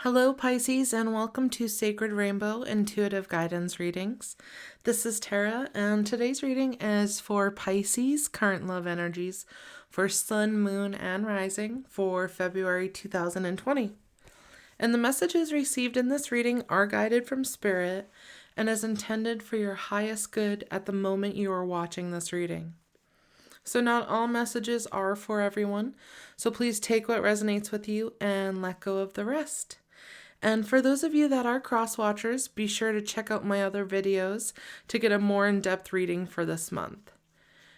Hello, Pisces, and welcome to Sacred Rainbow Intuitive Guidance Readings. This is Tara, and today's reading is for Pisces, current love energies for Sun, Moon, and Rising for February 2020. And the messages received in this reading are guided from Spirit and is intended for your highest good at the moment you are watching this reading. So not all messages are for everyone, so please take what resonates with you and let go of the rest. And for those of you that are cross-watchers, be sure to check out my other videos to get a more in-depth reading for this month.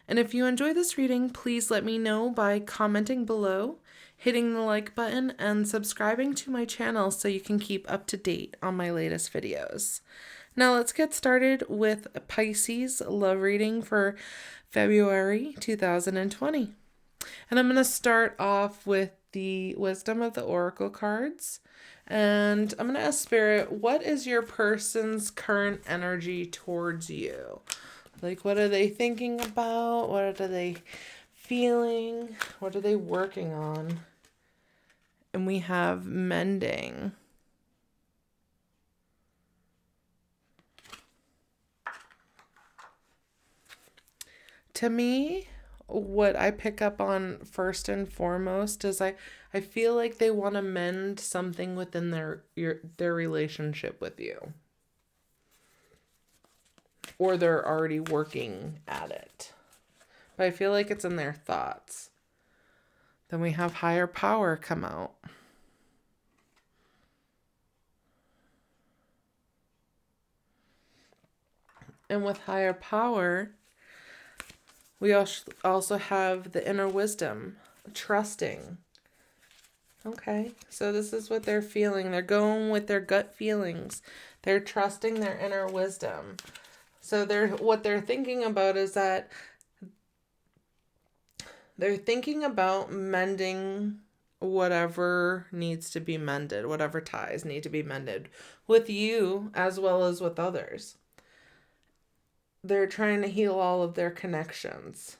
And if you enjoy this reading, please let me know by commenting below, hitting the like button, and subscribing to my channel so you can keep up to date on my latest videos. Now let's get started with Pisces love reading for February 2020. And I'm going to start off with the Wisdom of the Oracle cards. And I'm going to ask Spirit, what is your person's current energy towards you? Like, what are they thinking about? What are they feeling? What are they working on? And we have mending. To me, what I pick up on first and foremost is I feel like they want to mend something within their relationship with you. Or they're already working at it. But I feel like it's in their thoughts. Then we have higher power come out. And with higher power, we also have the inner wisdom, trusting. Okay, so this is what they're feeling. They're going with their gut feelings. They're trusting their inner wisdom. So what they're thinking about is that they're thinking about mending whatever needs to be mended, whatever ties need to be mended with you as well as with others. They're trying to heal all of their connections.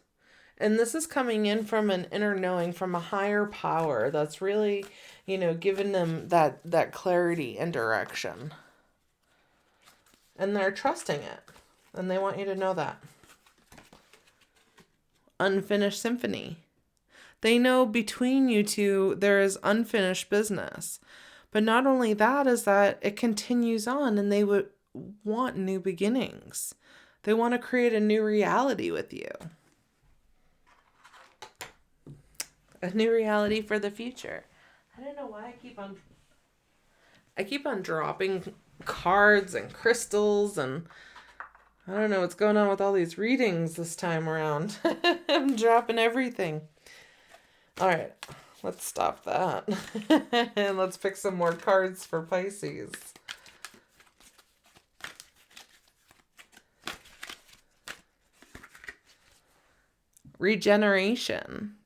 And this is coming in from an inner knowing, from a higher power that's really, giving them that clarity and direction. And they're trusting it. And they want you to know that. Unfinished symphony. They know between you two there is unfinished business. But not only that is that it continues on, and they would want new beginnings. They want to create a new reality with you. A new reality for the future. I don't know why I keep on dropping cards and crystals, and I don't know what's going on with all these readings this time around. I'm dropping everything. All right, let's stop that. And let's pick some more cards for Pisces. Regeneration.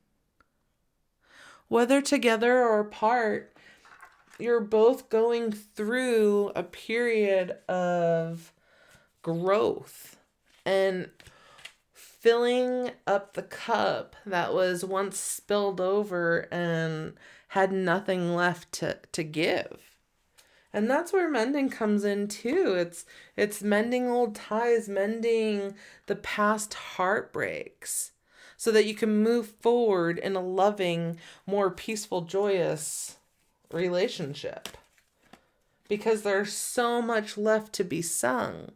Whether together or apart, you're both going through a period of growth and filling up the cup that was once spilled over and had nothing left to give. And that's where mending comes in too. It's mending old ties, mending the past heartbreaks, so that you can move forward in a loving, more peaceful, joyous relationship. Because there's so much left to be sung.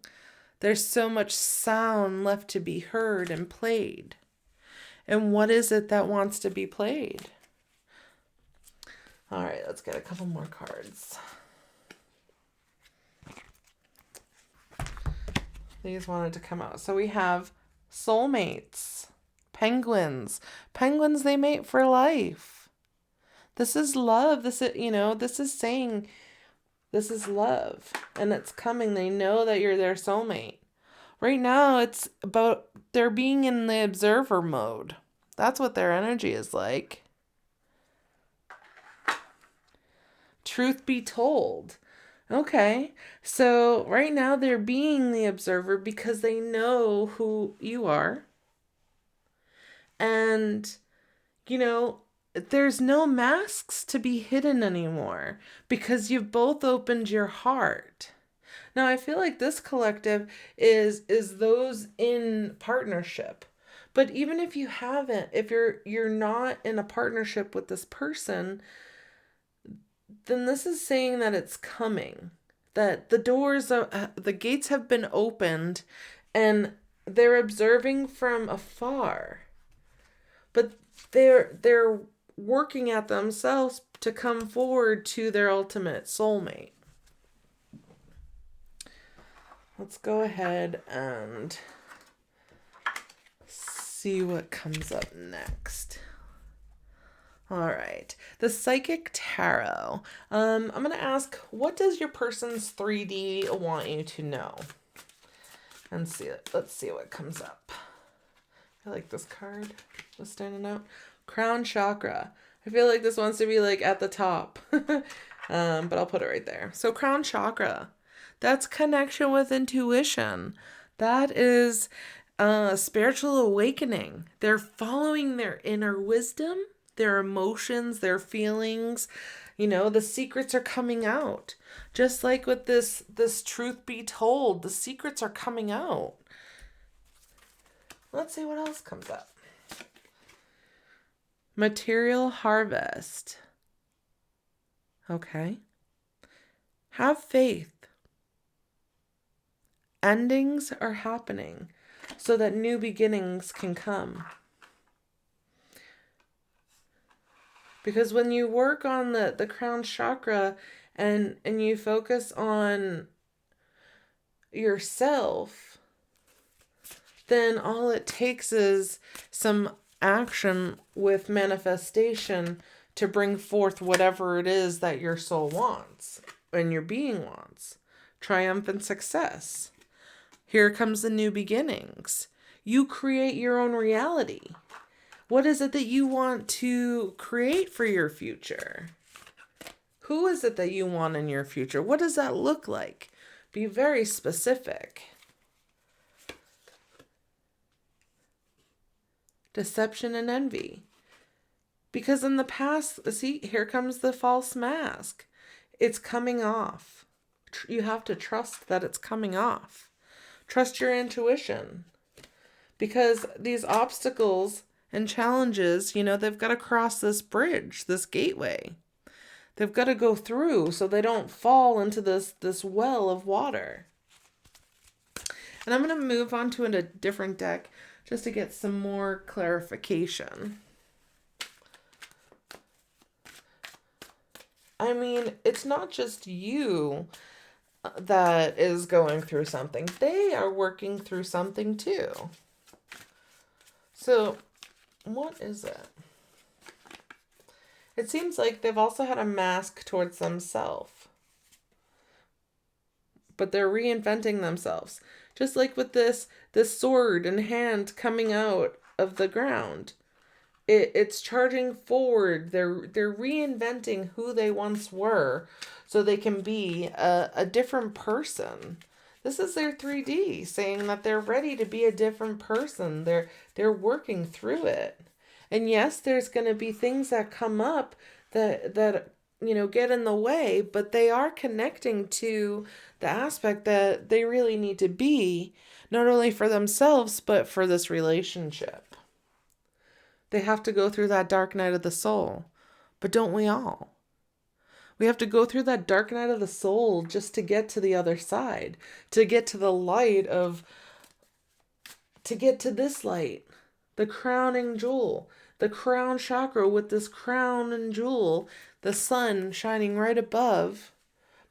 There's so much sound left to be heard and played. And what is it that wants to be played? All right, let's get a couple more cards. These wanted to come out. So we have soulmates. Penguins. Penguins, they mate for life. This is love. This is saying this is love. And it's coming. They know that you're their soulmate. Right now, it's about they're being in the observer mode. That's what their energy is like. Truth be told. Okay. So right now, they're being the observer because they know who you are. And, there's no masks to be hidden anymore because you've both opened your heart. Now, I feel like this collective is those in partnership. But even if you haven't, if you're not in a partnership with this person, then this is saying that it's coming. That the gates have been opened and they're observing from afar. But they're working at themselves to come forward to their ultimate soulmate. Let's go ahead and see what comes up next. All right, the Psychic Tarot. I'm going to ask, what does your person's 3D want you to know? And let's see what comes up. I like this card was standing out. Crown Chakra. I feel like this wants to be like at the top. But I'll put it right there. So Crown Chakra. That's connection with intuition. That is spiritual awakening. They're following their inner wisdom, their emotions, their feelings. You know, the secrets are coming out. Just like with this truth be told, the secrets are coming out. Let's see what else comes up. Material harvest. Okay. Have faith. Endings are happening so that new beginnings can come. Because when you work on the crown chakra and you focus on yourself, then all it takes is some action with manifestation to bring forth whatever it is that your soul wants and your being wants. Triumphant success. Here comes the new beginnings. You create your own reality. What is it that you want to create for your future? Who is it that you want in your future? What does that look like? Be very specific. Deception and envy. Because in the past, see, here comes the false mask. It's coming off. You have to trust that it's coming off. Trust your intuition. Because these obstacles and challenges, you know, they've got to cross this bridge, this gateway. They've got to go through so they don't fall into this well of water. And I'm going to move on to a different deck just to get some more clarification. I mean, it's not just you that is going through something. They are working through something too. So, what is it? It seems like they've also had a mask towards themselves. But they're reinventing themselves. Just like with this sword and hand coming out of the ground. It's charging forward. They're reinventing who they once were so they can be a different person. This is their 3D saying that they're ready to be a different person. They're working through it. And yes, there's going to be things that come up that you know, get in the way, but they are connecting to the aspect that they really need to be, not only for themselves, but for this relationship. They have to go through that dark night of the soul. But don't we all? We have to go through that dark night of the soul just to get to the other side, to get to the light to get to this light, the crowning jewel, the crown chakra with this crown and jewel, the sun shining right above.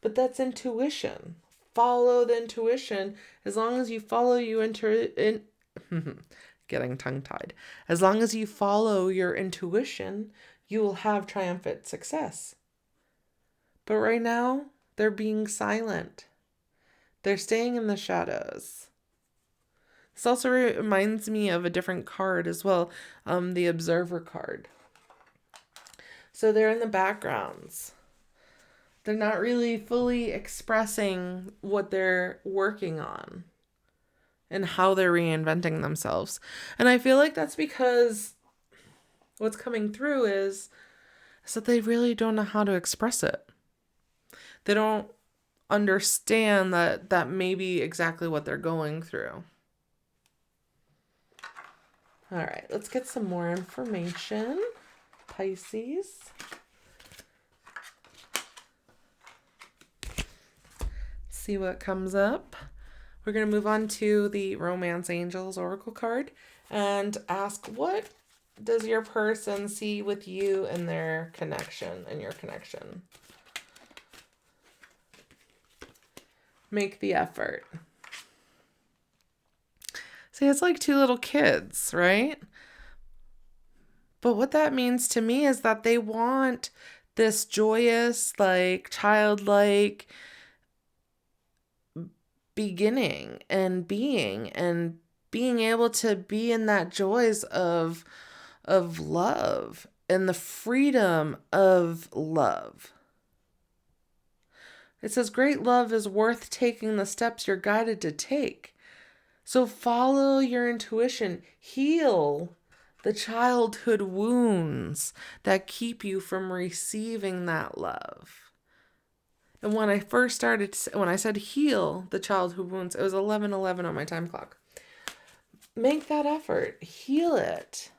But that's intuition. Follow the intuition. As long as you follow getting tongue-tied. As long as you follow your intuition, you will have triumphant success. But right now, they're being silent. They're staying in the shadows. This also reminds me of a different card as well, the Observer card. So they're in the backgrounds. They're not really fully expressing what they're working on and how they're reinventing themselves. And I feel like that's because what's coming through is that they really don't know how to express it. They don't understand that may be exactly what they're going through. All right, let's get some more information. Pisces. See what comes up. We're going to move on to the Romance Angels Oracle card and ask, what does your person see with you and their connection and your connection? Make the effort. See, it's like two little kids, right? But what that means to me is that they want this joyous, like childlike beginning and being able to be in that joys of love and the freedom of love. It says great love is worth taking the steps you're guided to take. So follow your intuition. Heal the childhood wounds that keep you from receiving that love. And when I first started, when I said heal the childhood wounds, it was 11:11 on my time clock. Make that effort. Heal it.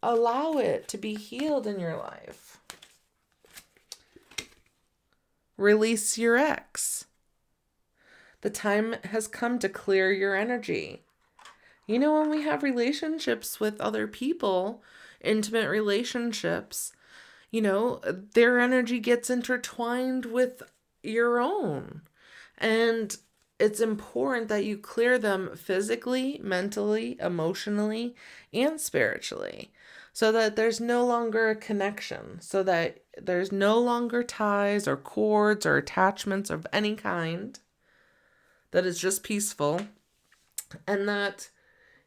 Allow it to be healed in your life. Release your ex. The time has come to clear your energy. You know, when we have relationships with other people, intimate relationships, you know, their energy gets intertwined with your own. And it's important that you clear them physically, mentally, emotionally, and spiritually, so that there's no longer a connection, so that there's no longer ties or cords or attachments of any kind, that is just peaceful, and that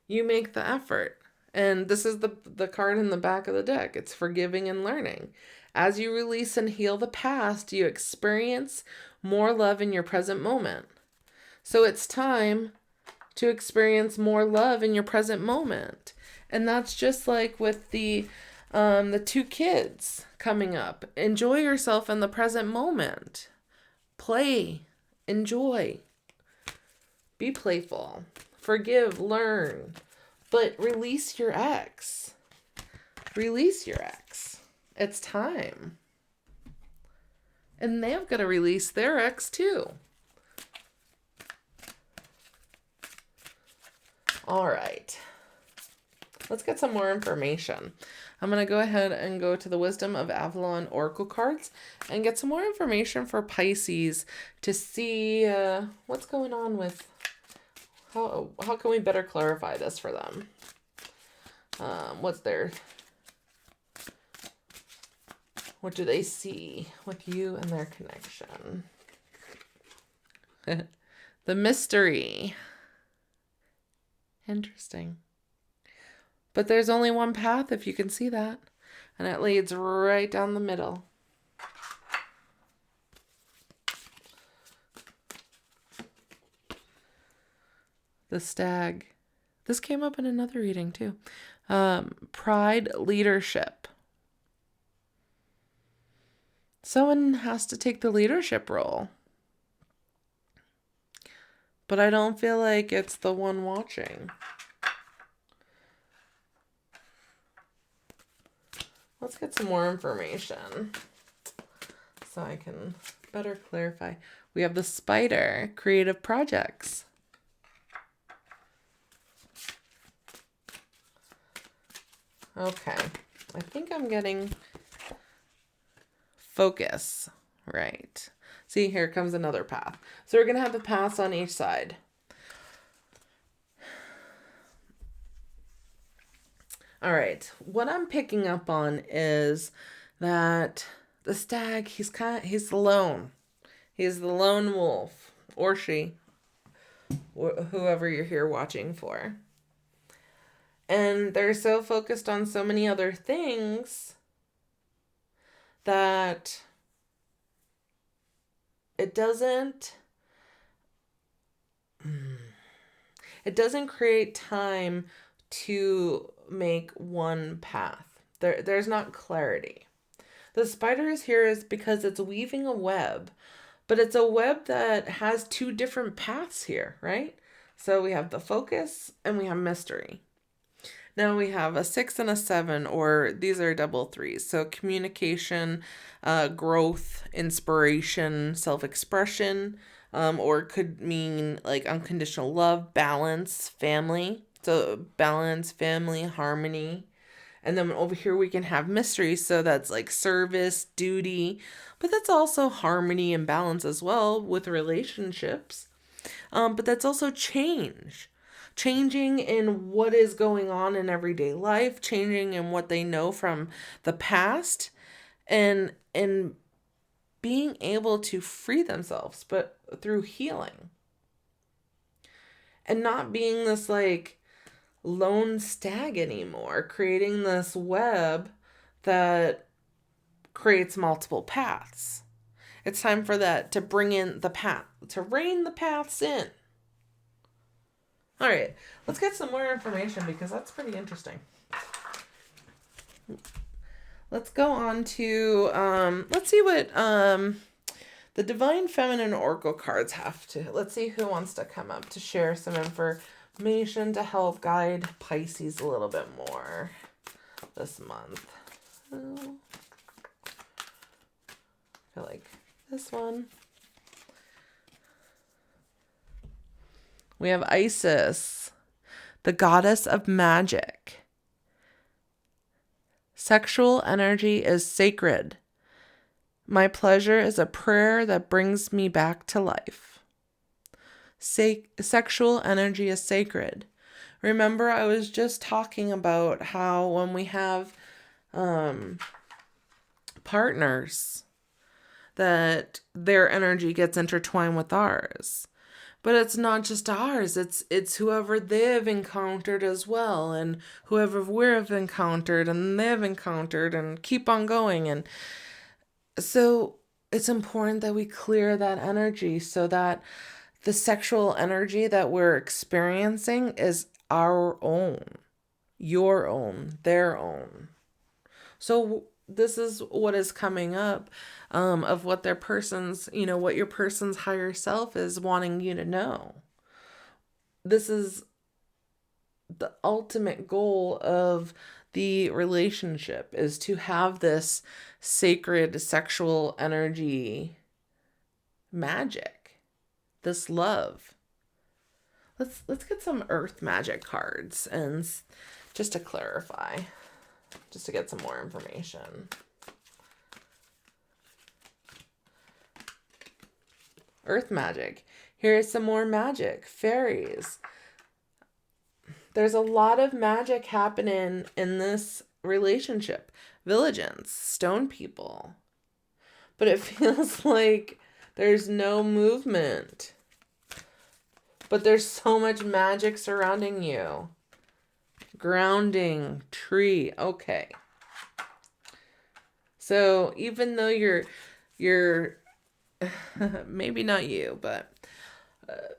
you make the effort. And this is the card in the back of the deck. It's forgiving and learning. As you release and heal the past, you experience more love in your present moment. So it's time to experience more love in your present moment. And that's just like with the two kids coming up. Enjoy yourself in the present moment. Play. Enjoy. Be playful. Forgive. Learn. But release your ex. Release your ex. It's time. And they've got to release their ex too. All right. Let's get some more information. I'm going to go ahead and go to the Wisdom of Avalon Oracle cards and get some more information for Pisces to see what's going on with how can we better clarify this for them. What do they see with you and their connection? The mystery. Interesting. But there's only one path, if you can see that. And it leads right down the middle. The stag. This came up in another reading too. Pride, leadership. Someone has to take the leadership role. But I don't feel like it's the one watching. Let's get some more information so I can better clarify. We have the spider, creative projects. Okay, I think I'm getting focus right. See, here comes another path. So we're going to have the paths on each side. All right. What I'm picking up on is that the stag, he's alone. He's the lone wolf, or she, whoever you're here watching for. And they're so focused on so many other things that it doesn't create time to make one path. There's not clarity. The spider is here is because it's weaving a web, but it's a web that has two different paths here, right? So we have the focus and we have mystery. Now we have a 6 and a 7, or these are double threes. So communication, growth, inspiration, self-expression, or it could mean like unconditional love, balance, family. So balance, family, harmony. And then over here we can have mystery. So that's like service, duty, but that's also harmony and balance as well with relationships. But that's also change. Changing in what is going on in everyday life, changing in what they know from the past, and being able to free themselves, but through healing. And not being this like lone stag anymore, creating this web that creates multiple paths. It's time for that to bring in the path, to rein the paths in. All right, let's get some more information because that's pretty interesting. Let's go on to, let's see what the Divine Feminine Oracle cards have to. Let's see who wants to come up to share some information to help guide Pisces a little bit more this month. I feel like this one. We have Isis, the goddess of magic. Sexual energy is sacred. My pleasure is a prayer that brings me back to life. Sexual energy is sacred. Remember, I was just talking about how when we have partners, that their energy gets intertwined with ours. But it's not just ours, it's whoever they've encountered as well, and whoever we've encountered and they've encountered, and keep on going. And so it's important that we clear that energy so that the sexual energy that we're experiencing is our own, your own, their own. So this is what is coming up of what their person's, what your person's higher self is wanting you to know. This is the ultimate goal of the relationship, is to have this sacred sexual energy magic, this love. Let's get some earth magic cards and just to clarify. Just to get some more information. Earth magic. Here's some more magic. Fairies. There's a lot of magic happening in this relationship. Villagers, stone people. But it feels like there's no movement. But there's so much magic surrounding you. Grounding, tree. Okay. So even though you're maybe not you, but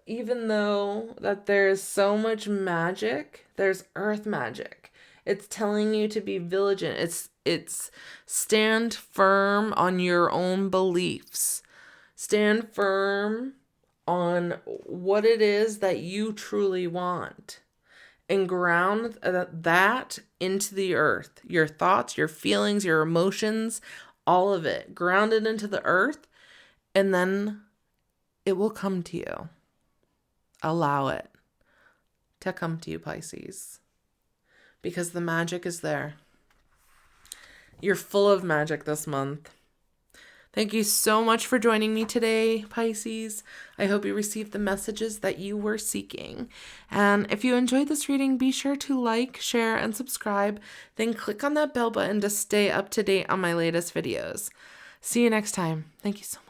even though that there's so much magic, there's earth magic. It's telling you to be vigilant. It's stand firm on your own beliefs. Stand firm on what it is that you truly want. And ground that into the earth. Your thoughts, your feelings, your emotions, all of it. Ground it into the earth, and then it will come to you. Allow it to come to you, Pisces. Because the magic is there. You're full of magic this month. Thank you so much for joining me today, Pisces. I hope you received the messages that you were seeking. And if you enjoyed this reading, be sure to like, share, and subscribe. Then click on that bell button to stay up to date on my latest videos. See you next time. Thank you so much.